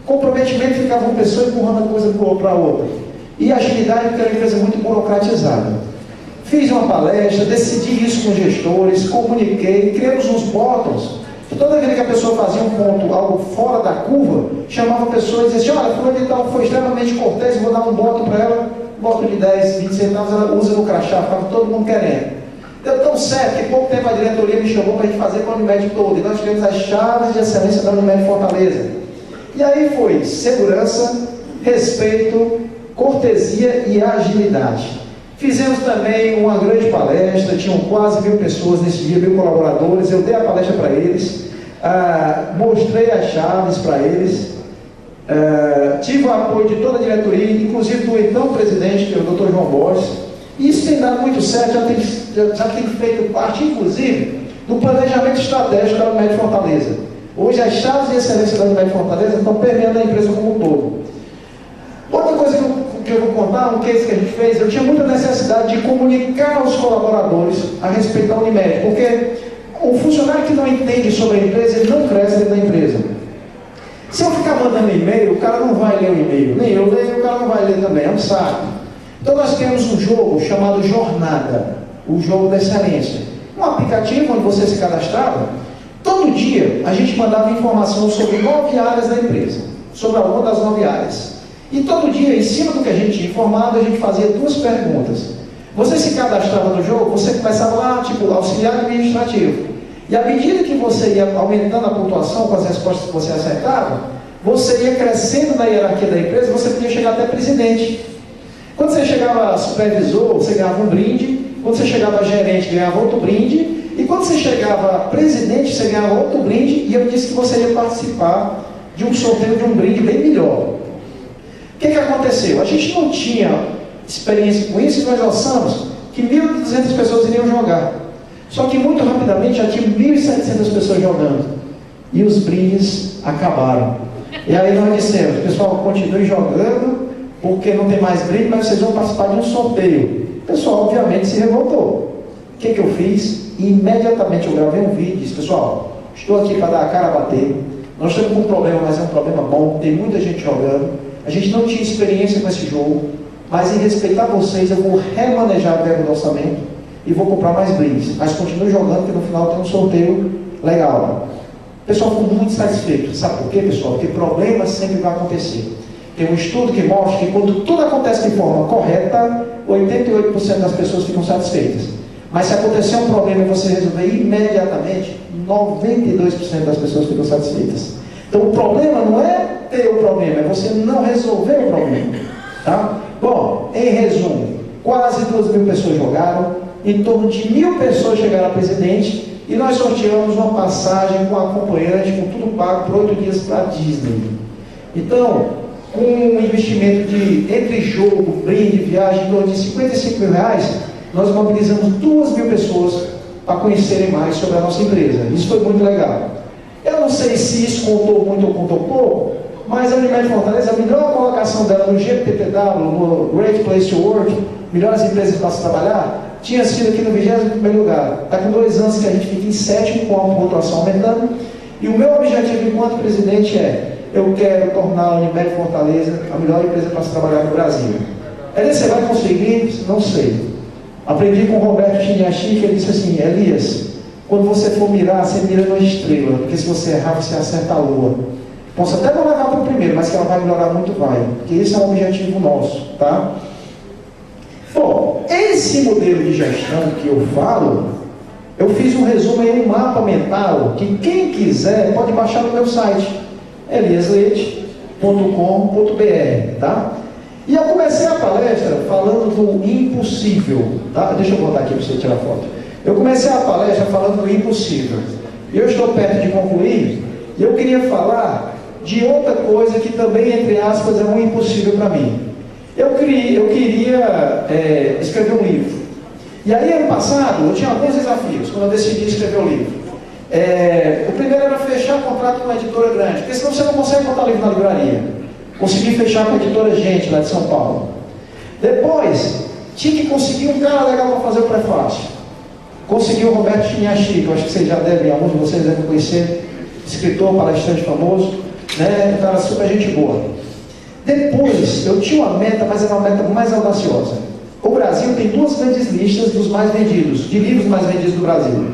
Comprometimento, ficava uma pessoa empurrando a coisa para outra. E agilidade, porque era uma empresa muito burocratizada. Fiz uma palestra, decidi isso com gestores, comuniquei, criamos uns bottoms. Toda vez que a pessoa fazia um ponto, algo fora da curva, chamava a pessoa e dizia assim: olha, fulano de tal foi extremamente cortês, vou dar um bottom para ela, bottom de 10, 20 centavos, ela usa no crachá, ficava todo mundo querendo. Deu tão certo que pouco tempo a diretoria me chamou para a gente fazer com a Unimed toda, e nós tivemos as chaves de excelência da Unimed Fortaleza. E aí foi segurança, respeito, cortesia e agilidade. Fizemos também uma grande palestra, tinham quase 1000 pessoas nesse dia, 1000 colaboradores, eu dei a palestra para eles, mostrei as chaves para eles, tive o apoio de toda a diretoria, inclusive do então presidente, que é o Dr. João Borges, e isso tem dado muito certo, já tem feito parte, inclusive, do planejamento estratégico da Unimed Fortaleza. Hoje as chaves de excelência da Unimed Fortaleza estão permeando a empresa como um todo. Outra coisa que eu vou contar, um case que a gente fez, eu tinha muita necessidade de comunicar aos colaboradores a respeito da Unimed, porque o funcionário que não entende sobre a empresa, ele não cresce dentro da empresa. Se eu ficar mandando e-mail, o cara não vai ler o e-mail, nem eu leio, o cara não vai ler também, é um saco. Então nós temos um jogo chamado Jornada, o jogo da excelência. Um aplicativo onde você se cadastrava, todo dia a gente mandava informação sobre 9 áreas da empresa, sobre alguma das 9 áreas. E todo dia, em cima do que a gente tinha informado, a gente fazia 2 perguntas. Você se cadastrava no jogo, você começava lá, tipo, auxiliar administrativo. E à medida que você ia aumentando a pontuação com as respostas que você acertava, você ia crescendo na hierarquia da empresa, você podia chegar até presidente. Quando você chegava a supervisor, você ganhava um brinde. Quando você chegava a gerente, ganhava outro brinde. E quando você chegava a presidente, você ganhava outro brinde. E eu disse que você ia participar de um sorteio de um brinde bem melhor. O que aconteceu? A gente não tinha experiência com isso e nós lançamos que 1.200 pessoas iriam jogar. Só que muito rapidamente já tinha 1.700 pessoas jogando. E os brindes acabaram. E aí nós dissemos: pessoal, continue jogando, porque não tem mais brinde, mas vocês vão participar de um sorteio. O pessoal obviamente se revoltou. O que eu fiz? Imediatamente eu gravei um vídeo e disse: pessoal, estou aqui para dar a cara a bater. Nós estamos com um problema, mas é um problema bom, tem muita gente jogando. A gente não tinha experiência com esse jogo, mas em respeitar vocês, eu vou remanejar a verba do orçamento e vou comprar mais brindes. Mas continue jogando, que no final tem um sorteio legal. O pessoal ficou muito satisfeito. Sabe por quê, pessoal? Porque problema sempre vai acontecer. Tem um estudo que mostra que quando tudo acontece de forma correta, 88% das pessoas ficam satisfeitas. Mas se acontecer um problema e você resolver imediatamente, 92% das pessoas ficam satisfeitas. Então o problema não é ter o problema, é você não resolver o problema. Tá? Bom, em resumo, quase 2.000 pessoas jogaram, em torno de 1.000 pessoas chegaram a presidente, e nós sorteamos uma passagem com acompanhante, com tudo pago, por 8 dias para a Disney. Então, com um investimento de, entre jogo, brinde, viagem, em torno de R$55 mil, nós mobilizamos 2.000 pessoas para conhecerem mais sobre a nossa empresa. Isso foi muito legal. Eu não sei se isso contou muito ou contou pouco, mas a Unimed Fortaleza, a melhor colocação dela no GPTW, no Great Place to Work, melhores empresas para se trabalhar, tinha sido aqui no 21º lugar. Está com 2 anos que a gente fica em 7º, com a pontuação aumentando. E o meu objetivo enquanto presidente é: eu quero tornar a Unimed Fortaleza a melhor empresa para se trabalhar no Brasil. Elias, você vai conseguir? Não sei. Aprendi com o Roberto Chiniachi, que ele disse assim: Elias, quando você for mirar, você mira numa estrela, porque se você errar, você acerta a lua. Posso até não levar para o primeiro, mas que ela vai melhorar muito, vai. Porque esse é um objetivo nosso, tá? Bom, esse modelo de gestão que eu falo, eu fiz um resumo em um mapa mental, que quem quiser pode baixar no meu site, eliasleite.com.br, tá? E eu comecei a palestra falando do impossível, tá? Deixa eu botar aqui para você tirar foto. Eu comecei a palestra falando do impossível. Eu estou perto de concluir, e eu queria falar de outra coisa que também, entre aspas, é um impossível para mim. Eu queria escrever um livro. E aí, ano passado, eu tinha alguns desafios quando eu decidi escrever o livro. O primeiro era fechar contrato com uma editora grande, porque senão você não consegue botar livro na livraria. Consegui fechar com a editora Gente, lá de São Paulo. Depois, tinha que conseguir um cara legal para fazer o prefácio. Consegui o Roberto Chiniachi, que eu acho que vocês já devem, alguns de vocês devem conhecer, escritor, palestrante famoso, né? Um cara super gente boa. Depois, eu tinha uma meta, mas era uma meta mais audaciosa. O Brasil tem 2 grandes listas dos mais vendidos, de livros mais vendidos do Brasil.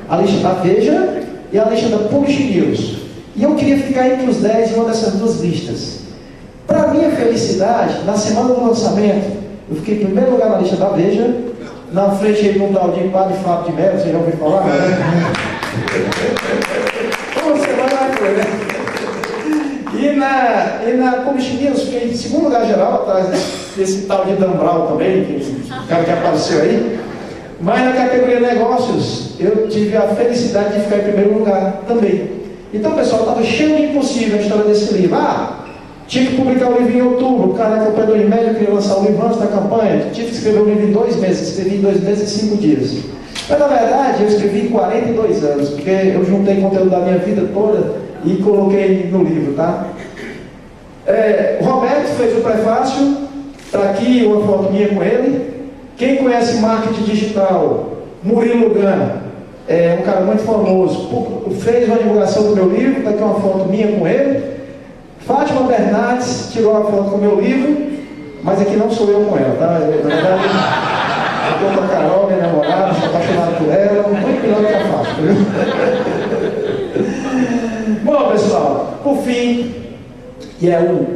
A lista da Veja e a lista da Publish News. E eu queria ficar entre os 10 em uma dessas 2 listas. Para minha felicidade, na semana do lançamento, eu fiquei em primeiro lugar na lista da Veja, na frente de um tal de Padre Fábio de Mello, você já ouviu falar? Uma semana foi, né? E na Publish News, fiquei em segundo lugar geral, atrás desse tal de Dan Brown também, que o cara que apareceu aí. Mas na categoria negócios, eu tive a felicidade de ficar em primeiro lugar também. Então, pessoal, estava cheio de impossível a história desse livro. Tinha que publicar o livro em outubro, o cara que é o Pedro Médio queria lançar o livro antes da campanha, tive que escrever o livro em 2 meses, escrevi em 2 meses e 5 dias. Mas na verdade eu escrevi em 42 anos, porque eu juntei conteúdo da minha vida toda e coloquei no livro, tá? O Roberto fez o prefácio, está aqui uma foto minha com ele. Quem conhece marketing digital, Murilo Gana, é um cara muito famoso, fez uma divulgação do meu livro, está aqui uma foto minha com ele. Fátima Bernardes tirou a foto com o meu livro, mas aqui não sou eu com ela, tá? Na verdade, eu estou com a Carol, minha namorada, sou apaixonado por ela, muito melhor que a Fátima, viu? Bom, pessoal, por fim, e é o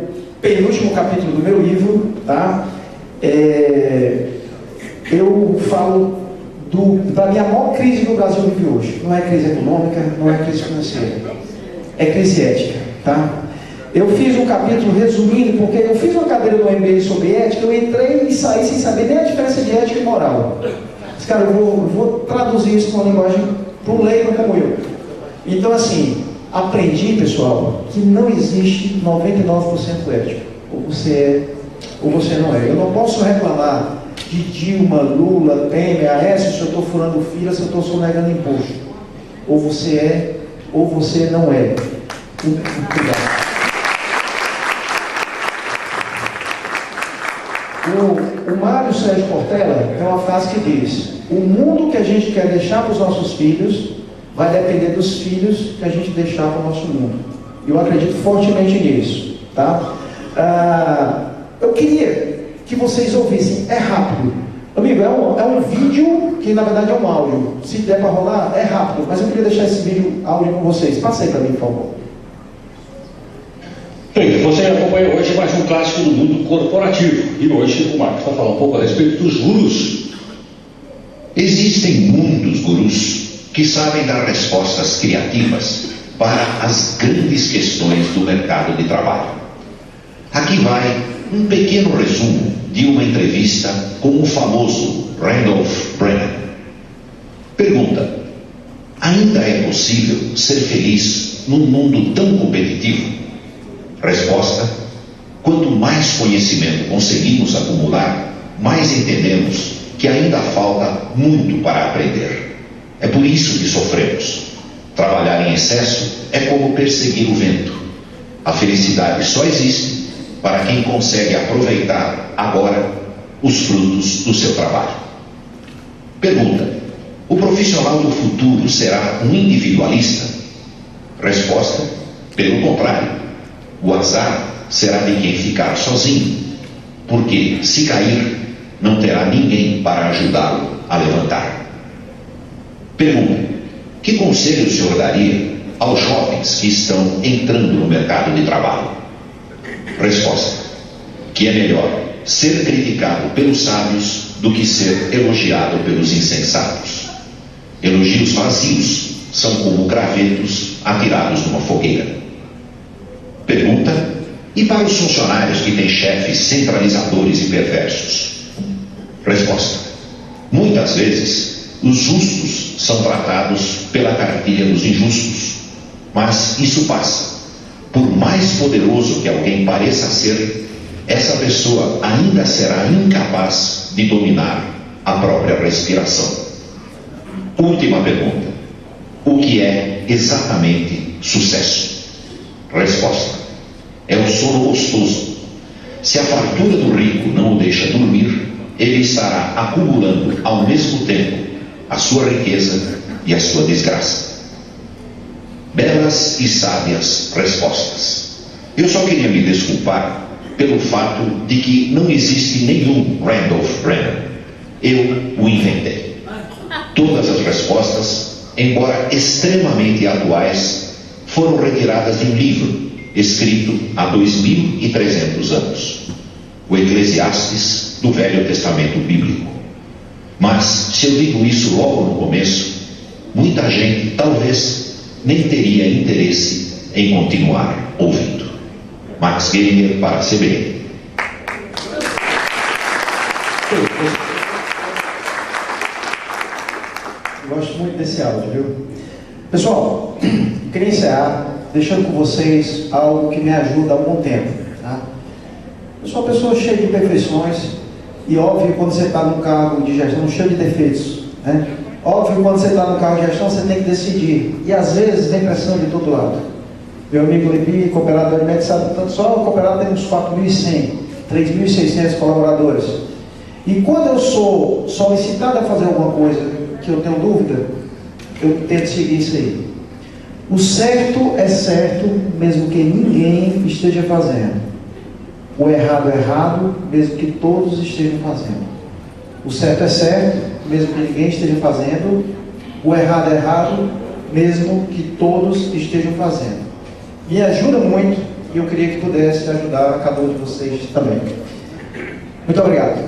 penúltimo capítulo do meu livro, tá? Eu falo da minha maior crise que o Brasil vive hoje. Não é crise econômica, não é crise financeira, é crise ética, tá? Eu fiz um capítulo resumindo, porque eu fiz uma cadeira no MBA sobre ética, eu entrei e saí sem saber nem a diferença de ética e moral. Mas, cara, eu vou traduzir isso com uma linguagem para um leigo como eu. Então, assim, aprendi, pessoal, que não existe 99% ético. Ou você é, ou você não é. Eu não posso reclamar de Dilma, Lula, Temer, Aécio, se eu estou furando fila, se eu estou sonegando imposto. Ou você é, ou você não é. Cuidado. O Mário Sérgio Cortella tem uma frase que diz: o mundo que a gente quer deixar para os nossos filhos vai depender dos filhos que a gente deixar para o nosso mundo. Eu acredito fortemente nisso, tá? Eu queria que vocês ouvissem, é rápido. Amigo, é um vídeo que na verdade é um áudio. Se der para rolar, é rápido, mas eu queria deixar esse vídeo áudio com vocês. Passa aí para mim, por favor. Bem, você acompanha hoje mais um clássico do mundo corporativo. E hoje o Marcos vai falar um pouco a respeito dos gurus. Existem muitos gurus que sabem dar respostas criativas para as grandes questões do mercado de trabalho. Aqui vai um pequeno resumo de uma entrevista com o famoso Randolph Brennan. Pergunta: ainda é possível ser feliz num mundo tão competitivo? Resposta: quanto mais conhecimento conseguimos acumular, mais entendemos que ainda falta muito para aprender. É por isso que sofremos. Trabalhar em excesso é como perseguir o vento. A felicidade só existe para quem consegue aproveitar agora os frutos do seu trabalho. Pergunta: o profissional do futuro será um individualista? Resposta: pelo contrário. O azar será de quem ficar sozinho, porque se cair, não terá ninguém para ajudá-lo a levantar. Pergunta: que conselho o senhor daria aos jovens que estão entrando no mercado de trabalho? Resposta: que é melhor ser criticado pelos sábios do que ser elogiado pelos insensatos. Elogios vazios são como gravetos atirados numa fogueira. Pergunta: e para os funcionários que têm chefes centralizadores e perversos? Resposta: muitas vezes os justos são tratados pela cartilha dos injustos, mas isso passa. Por mais poderoso que alguém pareça ser, essa pessoa ainda será incapaz de dominar a própria respiração. Última pergunta: o que é exatamente sucesso? Resposta: é o sono gostoso. Se a fartura do rico não o deixa dormir, ele estará acumulando ao mesmo tempo a sua riqueza e a sua desgraça. Belas e sábias respostas. Eu só queria me desculpar pelo fato de que não existe nenhum Randolph Brenner. Eu o inventei. Todas as respostas, embora extremamente atuais, foram retiradas de um livro escrito há 2.300 anos, o Eclesiastes do Velho Testamento Bíblico. Mas, se eu digo isso logo no começo, muita gente talvez nem teria interesse em continuar ouvindo. Max Geringer para a CBN. Gosto muito desse áudio, viu? Pessoal, queria encerrar deixando com vocês algo que me ajuda há algum tempo. Tá? Eu sou uma pessoa cheia de imperfeições e óbvio quando você está num cargo de gestão cheio de defeitos. Né? Óbvio quando você está no cargo de gestão você tem que decidir e às vezes vem pressão de todo lado. Meu amigo Libi, cooperado da Unimed, sabe, só o cooperado tem uns 4.100, 3.600 colaboradores. E quando eu sou solicitado a fazer alguma coisa que eu tenho dúvida, eu tento seguir isso aí. O certo é certo, mesmo que ninguém esteja fazendo. O errado é errado, mesmo que todos estejam fazendo. O certo é certo, mesmo que ninguém esteja fazendo. O errado é errado, mesmo que todos estejam fazendo. Me ajuda muito e eu queria que pudesse ajudar a cada um de vocês também. Muito obrigado.